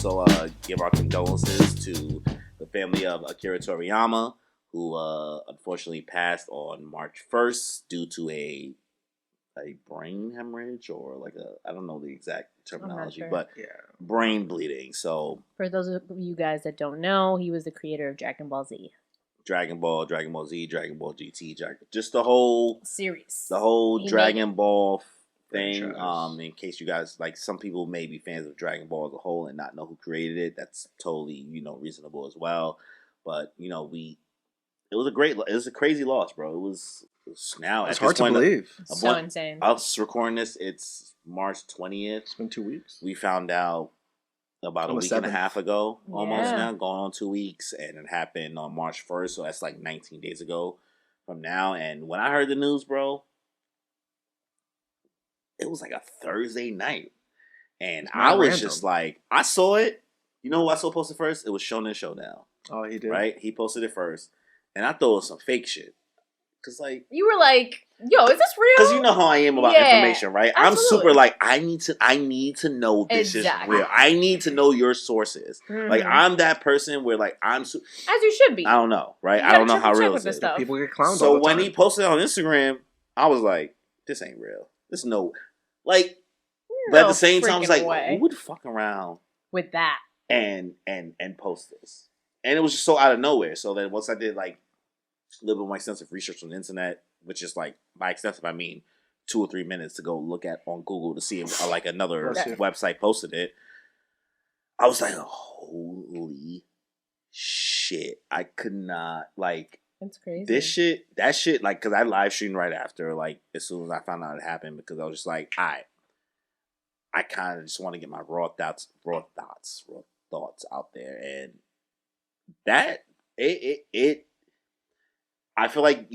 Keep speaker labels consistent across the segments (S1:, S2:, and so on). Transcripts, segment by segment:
S1: also give our condolences to the family of Akira Toriyama, who unfortunately passed on March 1st due to a brain hemorrhage or like I don't know the exact terminology,
S2: sure.
S1: but brain bleeding. So
S2: for those of you guys that don't know, he was the creator of Dragon Ball Z.
S1: Dragon Ball Z, Dragon Ball GT, just the whole
S2: series.
S1: The whole Dragon Ball thing.
S3: Franchise.
S1: In case you guys, like, some people may be fans of Dragon Ball as a whole and not know who created it. That's totally, reasonable as well. But, it was a crazy loss, bro. It was now.
S3: It's hard to believe.
S2: So insane.
S1: Us recording this, it's March 20th.
S3: It's been 2 weeks.
S1: We found out about a week and a half ago, almost now, going on 2 weeks, and it happened on March 1st, so that's like 19 days ago from now. And when I heard the news, bro, it was like a Thursday night, and I was just like, I saw it. You know who I saw posted first? It was Shonen Showdown.
S3: Oh, he did?
S1: Right? He posted it first, and I thought it was some fake shit. Cause like
S2: you were like, "Yo, is this real?"
S1: Because you know how I am about information, right?
S2: Absolutely.
S1: I'm super like I need to know this is real. I need to know your sources. Mm-hmm. Like I'm that person where like as
S2: you should be.
S1: I don't know, right? I don't know how real this is.
S3: People get clowned.
S1: So when he posted it on Instagram, I was like, "This ain't real. This no like." But at the same time, I was like, "Who would fuck around
S2: with that
S1: and post this?" And it was just so out of nowhere. So then once I did like a little bit more extensive research on the internet, which is like, by extensive I mean 2 or 3 minutes to go look at on Google to see if like another website posted it. I was like, holy shit. I could not, like,
S2: that's crazy.
S1: That shit, like, because I live streamed right after, like, as soon as I found out it happened, because I was just like, I kind of just want to get my raw thoughts out there. And that, I feel like,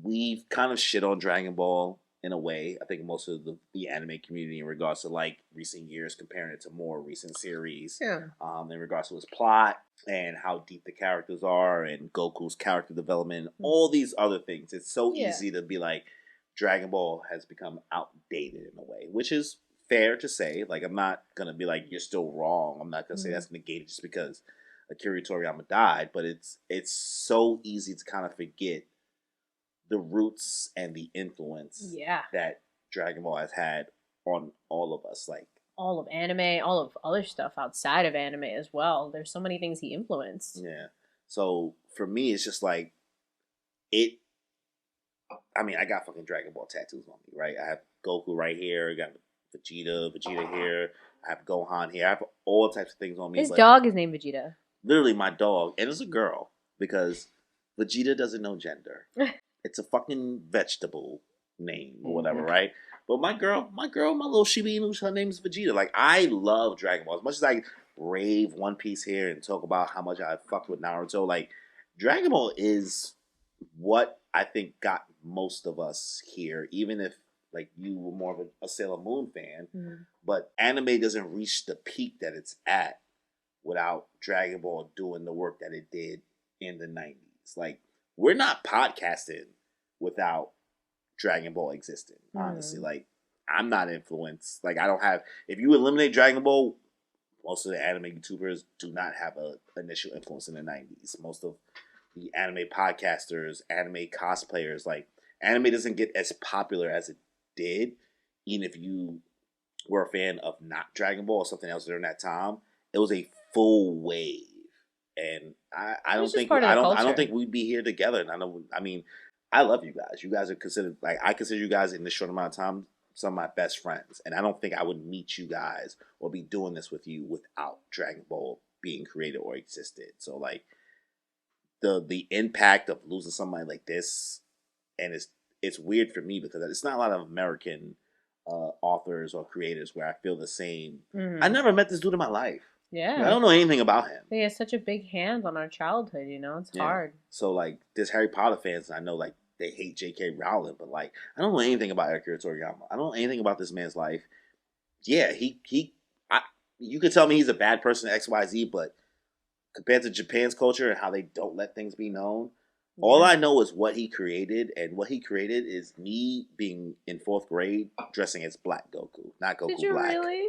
S1: we've kind of shit on Dragon Ball in a way. I think most of the anime community in regards to, like, recent years, comparing it to more recent series.
S3: Yeah.
S1: In regards to its plot and how deep the characters are and Goku's character development, all these other things. It's so easy to be like, Dragon Ball has become outdated in a way, which is fair to say. Like, I'm not going to be like, you're still wrong. I'm not going to say that's negated just because Akira Toriyama died, but it's so easy to kind of forget the roots and the influence that Dragon Ball has had on all of us, like
S2: all of anime, all of other stuff outside of anime as well. There's so many things he influenced.
S1: Yeah. So for me, it's just like I mean, I got fucking Dragon Ball tattoos on me, right? I have Goku right here. I got Vegeta here. I have Gohan here. I have all types of things on me.
S2: His dog is named Vegeta.
S1: Literally my dog, and it's a girl, because Vegeta doesn't know gender. It's a fucking vegetable name or whatever, right? But my little Shiba Inu, her name is Vegeta. Like, I love Dragon Ball. As much as I rave One Piece here and talk about how much I fucked with Naruto, like, Dragon Ball is what I think got most of us here, even if, like, you were more of a Sailor Moon fan. Mm-hmm. But anime doesn't reach the peak that it's at without Dragon Ball doing the work that it did in the 90s. Like, we're not podcasting without Dragon Ball existing, honestly. Like, I'm not influenced. Like, I don't have... If you eliminate Dragon Ball, most of the anime YouTubers do not have an initial influence in the 90s. Most of the anime podcasters, anime cosplayers, like, anime doesn't get as popular as it did, even if you were a fan of not Dragon Ball or something else during that time. It was a full wave, and I don't think we'd be here together. And I love you guys. You guys are considered, like, I consider you guys in this short amount of time some of my best friends, and I don't think I would meet you guys or be doing this with you without Dragon Ball being created or existed. So, like, the impact of losing somebody like this, and it's weird for me because it's not a lot of American authors or creators where I feel the same. I never met this dude in my life.
S2: Yeah.
S1: I don't know anything about him.
S2: He has such a big hand on our childhood, It's hard.
S1: So, like, there's Harry Potter fans, and I know, like, they hate J.K. Rowling, but, like, I don't know anything about Akira Toriyama. I don't know anything about this man's life. Yeah, you could tell me he's a bad person, XYZ, but compared to Japan's culture and how they don't let things be known, all I know is what he created, and what he created is me being in 4th grade dressing as Black Goku, not Goku Black.
S2: Did you really?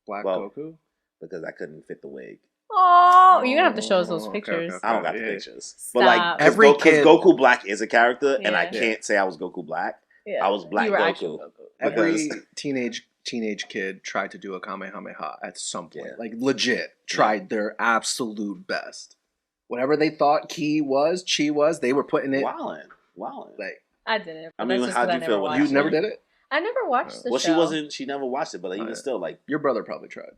S3: Black Goku?
S1: because I couldn't fit the wig.
S2: Oh, you're gonna have to show us those
S3: Okay,
S2: pictures.
S3: okay.
S1: I don't got the
S3: Yeah.
S1: pictures.
S2: Stop.
S1: But like,
S3: Every
S1: because
S3: kid-
S1: Goku Black is a character, and I
S2: Yeah.
S1: can't say I was Goku Black.
S2: Yeah.
S1: I was Black
S2: You were
S1: Goku.
S2: actual Goku.
S3: Every teenage kid tried to do a Kamehameha at some point.
S1: Yeah.
S3: Like legit tried their absolute best. Whatever they thought chi was, they were putting it
S1: Wildin'.
S3: like
S2: I didn't.
S1: I
S2: but
S1: mean,
S2: that's just
S1: how'd
S2: 'cause
S1: you
S2: I
S1: feel
S2: never
S1: when
S2: watched
S3: you never
S2: it.
S3: did it?
S2: I never watched the show.
S1: She never watched it, but even
S3: yeah.
S1: still, like,
S3: Your brother probably tried.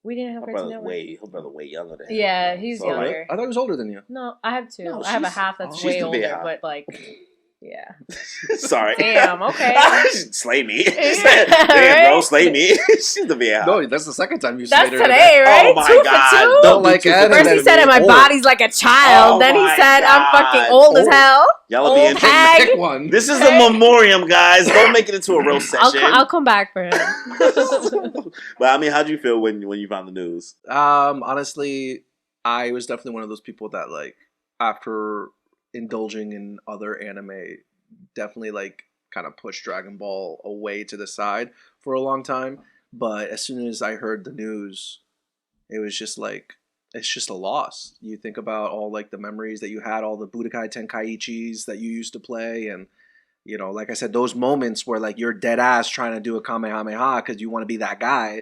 S2: We didn't have
S1: her
S2: Cartoon
S1: brother
S2: Network.
S1: her brother way younger than him.
S2: Yeah, he's
S1: So, like,
S2: younger.
S3: I thought he was older than you.
S2: No, I have two.
S1: No,
S2: I have a
S1: she's-
S2: half that's
S3: she's
S2: way
S1: the big
S2: older,
S1: half.
S2: but like, yeah.
S1: Sorry.
S2: Damn, okay.
S1: Slay me.
S2: Yeah,
S1: Damn, bro,
S2: right?
S1: slay me. She's the big
S3: No, that's the second time you
S2: That's
S3: slayed her.
S2: today, right?
S1: Oh my
S2: 2 for
S1: God.
S2: 2?
S3: Don't like
S1: do two for
S3: anime.
S1: two
S2: First he
S1: to
S2: said
S1: me.
S2: that my
S3: Old.
S2: body's like a child.
S1: Oh
S2: then he
S1: my
S2: said I'm fucking
S1: God.
S2: old as
S3: Old.
S2: hell.
S1: Y'all will
S2: Old
S1: be interested.
S2: hag.
S3: Pick one.
S1: This is
S2: Hey.
S1: a memoriam, guys. Don't make it into a roast session.
S2: I'll come back for him.
S1: But I mean, how'd you feel when you found the news?
S3: Honestly, I was definitely one of those people that like after indulging in other anime, definitely like kind of pushed Dragon Ball away to the side for a long time. But as soon as I heard the news, it was just like it's just a loss. You think about all like the memories that you had, all the Budokai Tenkaichis that you used to play, and you know, like I said, those moments where like you're dead ass trying to do a Kamehameha because you want to be that guy,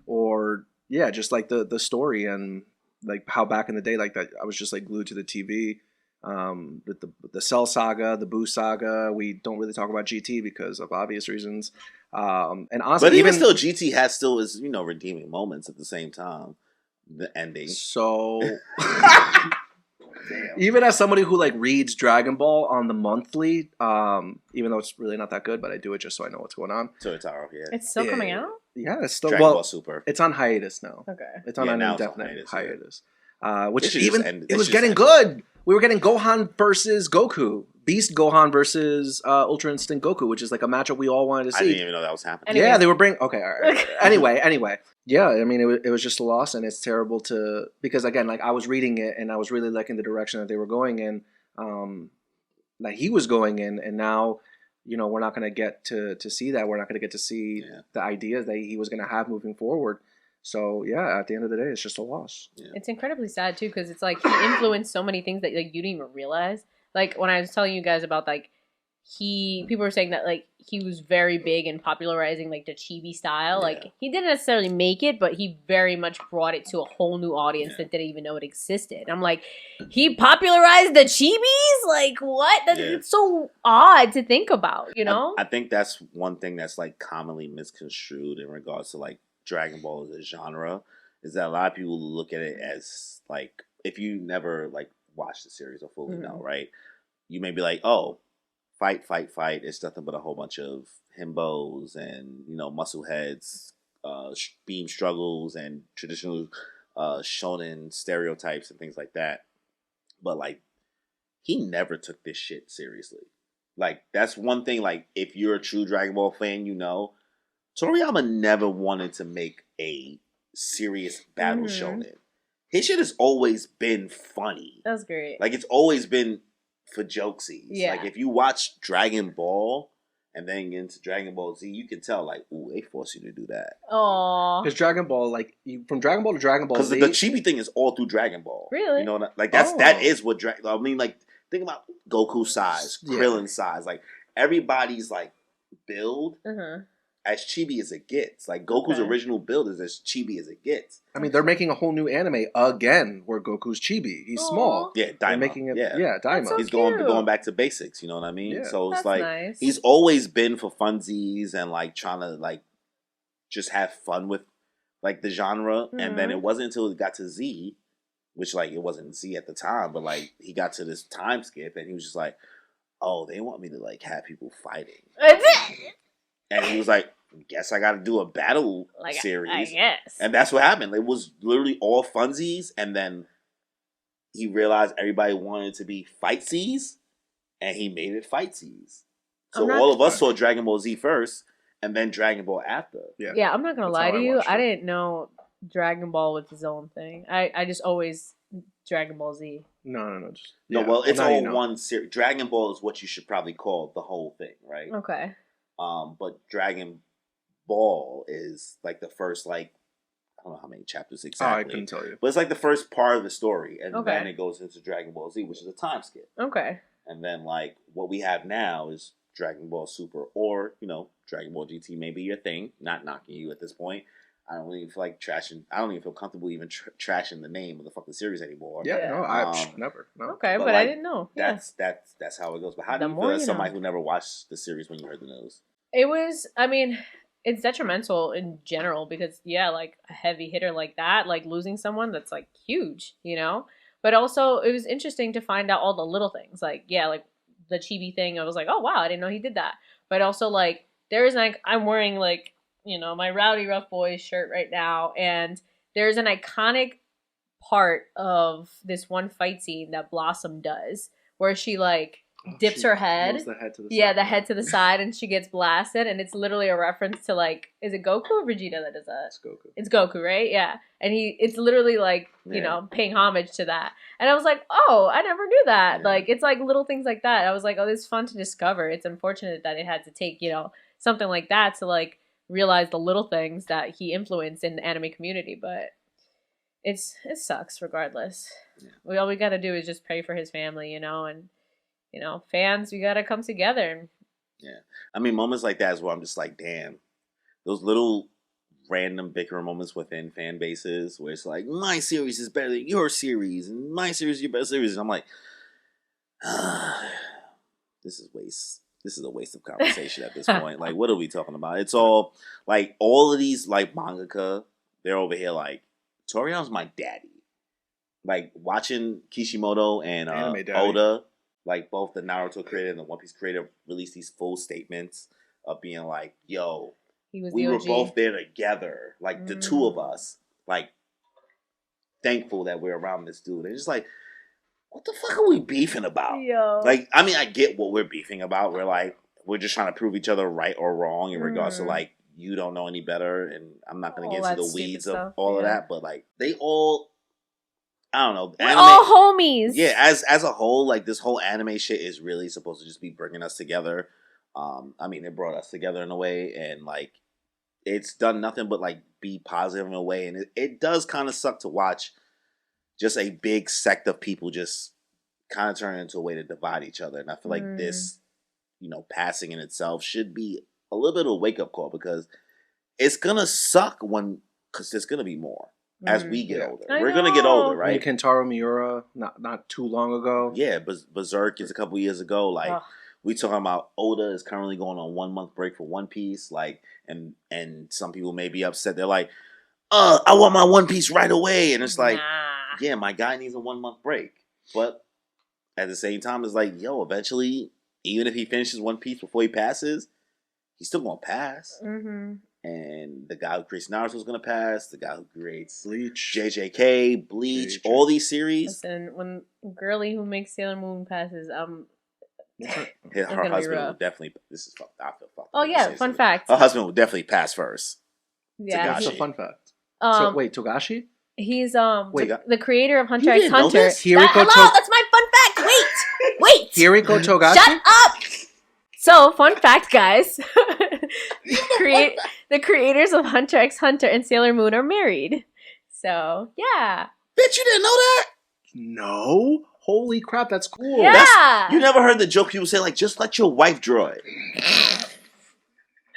S3: or yeah, just like the story and like how back in the day like that I was just like glued to the TV. The Cell Saga, the Boo Saga. We don't really talk about GT because of obvious reasons. And honestly,
S1: But even still, GT has still is redeeming moments at the same time. The ending.
S3: so
S1: Damn.
S3: even as somebody who like reads Dragon Ball on the monthly, even though it's really not that good, but I do it just so I know what's going on.
S1: Toyotaro, yeah.
S2: It's still
S3: Yeah.
S2: coming out?
S3: Yeah, it's still
S1: Dragon
S3: well.
S1: Ball Super.
S3: It's on hiatus now.
S2: Okay.
S3: It's on
S1: Yeah,
S3: an
S1: now it's on
S3: indefinite
S1: hiatus,
S3: which
S1: They should
S3: even
S1: just end-
S3: it
S1: they
S3: was
S1: should
S3: getting
S1: just end
S3: good. We were getting Gohan versus Goku, Beast Gohan versus Ultra Instinct Goku, which is like a matchup we all wanted to
S1: I
S3: see.
S1: didn't even know that was happening.
S2: Anyways.
S3: Yeah, they were bringing. Okay, all right. Anyway, yeah. I mean, it was just a loss, and it's terrible to because again, like I was reading it, and I was really liking the direction that they were going in, that he was going in, and now, we're not going to get to see that. We're not going to get to see the ideas that he was going to have moving forward. So yeah, at the end of the day, it's just a loss.
S1: Yeah.
S2: It's incredibly sad too because it's like he influenced so many things that like you didn't even realize. Like when I was telling you guys about like people were saying that like he was very big in popularizing like the chibi style.
S1: Yeah.
S2: Like he didn't necessarily make it, but he very much brought it to a whole new audience
S1: Yeah.
S2: that didn't even know it existed. I'm like, he popularized the chibis? Like what? It's so odd to think about,
S1: I think that's one thing that's like commonly misconstrued in regards to like Dragon Ball as a genre, is that a lot of people look at it as like, if you never like watched the series or fully know, right? You may be like, oh, fight. It's nothing but a whole bunch of himbos and muscle heads, beam struggles and traditional shonen stereotypes and things like that. But like, he never took this shit seriously. Like that's one thing. Like if you're a true Dragon Ball fan, Toriyama never wanted to make a serious battle shonen. His shit has always been funny.
S2: That's great.
S1: Like it's always been for jokesies.
S2: Yeah.
S1: Like if you watch Dragon Ball and then get into Dragon Ball Z, you can tell like, ooh, they force you to do that.
S2: Aww.
S3: Because Dragon Ball, like from Dragon Ball to Dragon Ball
S1: Because
S3: Z,
S1: the chibi thing is all through Dragon Ball.
S2: Really?
S1: Like that
S3: Oh.
S1: is what Dragon. I mean, like think about Goku size,
S3: Yeah.
S1: Krillin size, like everybody's like build
S2: Uh-huh.
S1: as chibi as it gets. Like Goku's
S2: Okay.
S1: original build is as chibi as it gets.
S3: I mean, they're making a whole new anime again where Goku's chibi. He's
S2: Aw.
S3: small.
S1: Yeah,
S3: They're
S1: Daima.
S3: making it.
S1: Yeah,
S3: Yeah, Daima.
S2: so
S1: he's
S2: cute.
S1: going back to basics. You know what I mean?
S3: Yeah.
S1: So it's
S2: That's
S1: like
S2: nice.
S1: he's always been for funsies and like trying to like just have fun with like the genre. And then it wasn't until it got to Z, which like it wasn't Z at the time, but like he got to this time skip and he was just like, oh, they want me to like have people fighting, and he was like, guess I got to do a battle
S2: Like,
S1: series.
S2: I guess.
S1: And that's what happened. It was literally all funsies, and then he realized everybody wanted to be fightsies, and he made it fightsies. So
S2: I'm not-
S1: all of us saw Dragon Ball Z first, and then Dragon Ball after.
S2: Yeah, I'm not gonna
S3: That's
S2: lie
S3: how
S2: to
S3: I
S2: you.
S3: watched
S2: I
S3: it.
S2: didn't know Dragon Ball was his own thing. I just always Dragon Ball Z.
S3: No. Just,
S1: No,
S3: yeah.
S1: well, it's
S3: now
S1: all
S3: you know.
S1: one series. Dragon Ball is what you should probably call the whole thing, right?
S2: Okay.
S1: But Dragon Ball is like the first like don't know how many chapters
S3: Oh,
S1: exactly.
S3: I couldn't tell you.
S1: But it's like the first part of the story, and
S2: Okay.
S1: then it goes into Dragon Ball Z, which is a time skip.
S2: Okay.
S1: And then like what we have now is Dragon Ball Super, or Dragon Ball GT may be your thing. Not knocking you at this point. I don't even feel like trashing. I don't even feel comfortable even trashing the name of the fucking series anymore.
S3: Yeah, no, I never. No.
S2: Okay, but
S1: like,
S2: I didn't know.
S1: That's how it goes. But how do you feel as somebody who never watched the series when you heard the news?
S2: It was. I mean, it's detrimental in general because like a heavy hitter like that, like losing someone that's like huge, But also, it was interesting to find out all the little things, like like the chibi thing. I was like, oh wow, I didn't know he did that. But also, like there is like I'm wearing like my Rowdy Rough Boys shirt right now, and there's an iconic part of this one fight scene that Blossom does where she like dips her head.
S3: The head to the
S2: side.
S3: side.
S2: The head to the side, and she gets blasted, and it's literally a reference to like, is it Goku or Vegeta that does that?
S3: It's Goku.
S2: It's Goku, right? Yeah. And it's literally like, paying homage to that. And I was like, oh, I never knew that.
S1: Yeah.
S2: Like, it's like little things like that. I was like, oh, this is fun to discover. It's unfortunate that it had to take, something like that to like realize the little things that he influenced in the anime community. But it sucks regardless. Yeah. All we got to do is just pray for his family, and fans, we gotta come together.
S1: Yeah, I mean, moments like that is where I'm just like, damn, those little random bickering moments within fan bases where it's like, my series is better than your series, and my series is your best series, and I'm like, this is a waste of conversation at this point. Like, what are we talking about? It's all like all of these like mangaka, they're over here like, Toriyama's my daddy. Like watching Kishimoto and Oda. Like, both the Naruto creator and the One Piece creator released these full statements of being like, yo, we were both there together. Like, the two of us. Like, thankful that we're around this dude. And just like, what the fuck are we beefing about?
S2: Yo.
S1: Like, I mean, I get what we're beefing about. We're like, we're just trying to prove each other right or wrong in regards to, like, you don't know any better. And I'm not going to get into the weeds of all of that. But, like, they all... I don't know.
S2: We're all homies.
S1: Yeah, as a whole, like this whole anime shit is really supposed to just be bringing us together. I mean, it brought us together in a way, and like it's done nothing but like be positive in a way, and it does kind of suck to watch just a big sect of people just kind of turn into a way to divide each other. And I feel like this, passing in itself should be a little bit of a wake up call because it's gonna suck because there's gonna be more. As we get older, we're gonna get older, right?
S3: Kentaro Miura, not too long ago.
S1: Yeah, Berserk is a couple years ago. Like we talking about, Oda is currently going on 1 month break for One Piece. Like, and some people may be upset. They're like, I want my One Piece right away, and it's like, yeah, my guy needs a 1 month break. But at the same time, it's like, yo, eventually, even if he finishes One Piece before he passes, he's still gonna pass.
S2: Mm-hmm.
S1: And the guy who creates Naruto is going to pass. The guy who creates
S3: Bleach,
S1: JJK, Bleach, all these series.
S2: Listen, when girly who makes Sailor Moon passes,
S1: her husband will definitely. This is fucked. I feel fucked.
S2: Oh yeah, fun fact.
S1: Her husband will definitely pass first.
S2: Yeah,
S3: that's a fun fact. So wait, Togashi?
S2: He's the creator of Hunter x Hunter.
S3: Hello,
S2: that's my fun fact. Wait.
S3: Hiriko Togashi.
S2: Shut up. So, fun fact, guys. The creators of Hunter x Hunter and Sailor Moon are married. So, yeah.
S1: Bitch, you didn't know that?
S3: No. Holy crap, that's cool.
S2: Yeah.
S1: You never heard the joke people say, like, just let your wife draw it.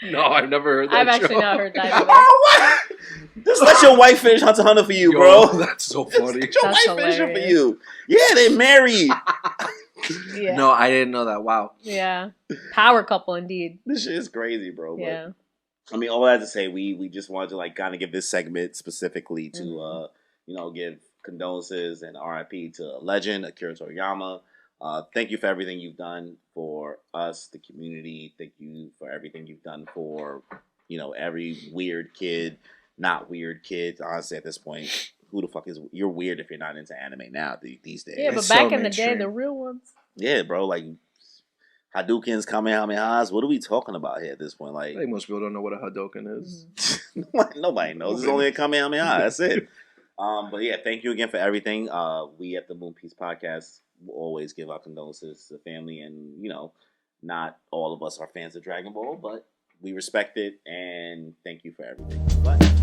S3: No, I've never heard that
S2: I've
S3: joke.
S2: actually not heard that either.
S1: Oh, what? Just let your wife finish Hunter x Hunter for you, bro.
S3: That's so funny.
S1: Let your wife finish it for you. Yeah, they married.
S2: Yeah.
S3: No, I didn't know that. Wow.
S2: Yeah. Power couple, indeed.
S1: This shit is crazy, bro. But,
S2: yeah.
S1: I mean, all that to say, we just wanted to, like, kind of give this segment specifically to, give condolences and RIP to a legend, Akira Toriyama. Thank you for everything you've done for us, the community. Thank you for everything you've done for, every weird kid, not weird kid. Honestly, at this point, who the fuck is... You're weird if you're not into anime now these days.
S2: Yeah, but back in the day, the real ones.
S1: Yeah, bro, like... Hadoukens, Kamehamehas, what are we talking about here at this point? Like,
S3: I think most people don't know what a Hadouken is.
S1: Nobody knows. It's only a Kamehameha. That's it. But yeah, thank you again for everything. We at the Moon Piece Podcast will always give our condolences to the family, and not all of us are fans of Dragon Ball, but we respect it, and thank you for everything. Bye.